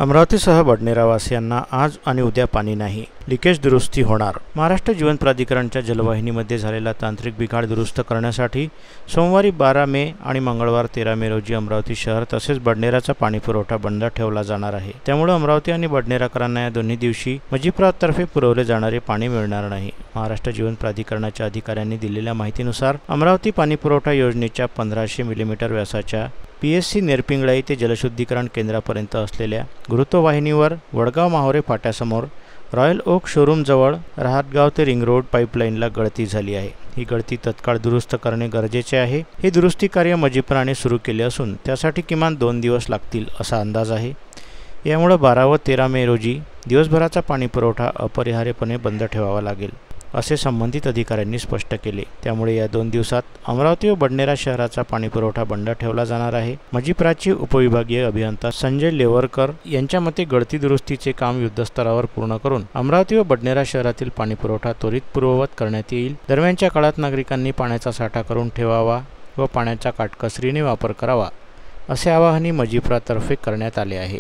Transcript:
अमरावतीसह बडनेरावासियांना आज आणि उद्या पाणी नाही, लिकेज दुरुस्ती होणार। महाराष्ट्र जीवन प्राधिकरणच्या जलवाहिनीमध्ये झालेला तांत्रिक बिघाड दुरुस्त करण्यासाठी सोमवारी 12 मे आणि मंगळवार 13 मे रोजी अमरावती शहर तसेच बडनेराचा पाणी पुरवठा बंद ठेवला जाणार आहे। त्यामुळे अमरावती आणि बडनेराकरांना या दोन्ही दिवशी मजिप्रातर्फे पुरवले जाणारे पाणी मिळणार नाही। महाराष्ट्र जीवन प्राधिकरणाच्या अधिकाऱ्यांनी दिलेल्या माहितीनुसार अमरावती पाणी पुरवठा योजनेच्या 1500 मिलीमीटर व्यासाच्या PSC नेरपिंगळाई ते जलशुद्धीकरण केंद्रापर्यंत असलेल्या गुरुत्ववाहिनीवर वडगाव माहोरे फाट्यासमोर रॉयल ओक शोरूम जवळ राहतगाव ते रिंग रोड पाईपलाईनला गळती झाली आहे। ही गळती तत्काळ दुरुस्त करणे गरजेचे आहे। हे दुरुस्ती कार्य मजिप्राने सुरू केले असून त्यासाठी किमान 2 दिवस लागतील असा अंदाज आहे। यामुळे 12 व 13 मे रोजी दिवसभराचा पाणी पुरवठा अपरिहार्यपणे बंद ठेवावा लागेल असे संबंधित अधिकाऱ्यांनी स्पष्ट केले। त्यामुळे या 2 दिवसात अमरावती व बडनेरा शहराचा पाणी पुरवठा बंद ठेवला जाणार आहे। मजिप्राचे उपविभागीय अभियंता संजय लेवरकर यांच्या मते गळती दुरुस्तीचे काम युद्धस्तरावर पूर्ण करून अमरावती व बडनेरा शहरातील पाणी पुरवठा त्वरित पूर्ववत करण्यात येईल। दरम्यानच्या काळात नागरिकांनी पाण्याचा साठा करून ठेवावा व पाण्याचा काटकसरीने वापर करावा असे आवाहनही मजिप्रातर्फे करण्यात आले आहे।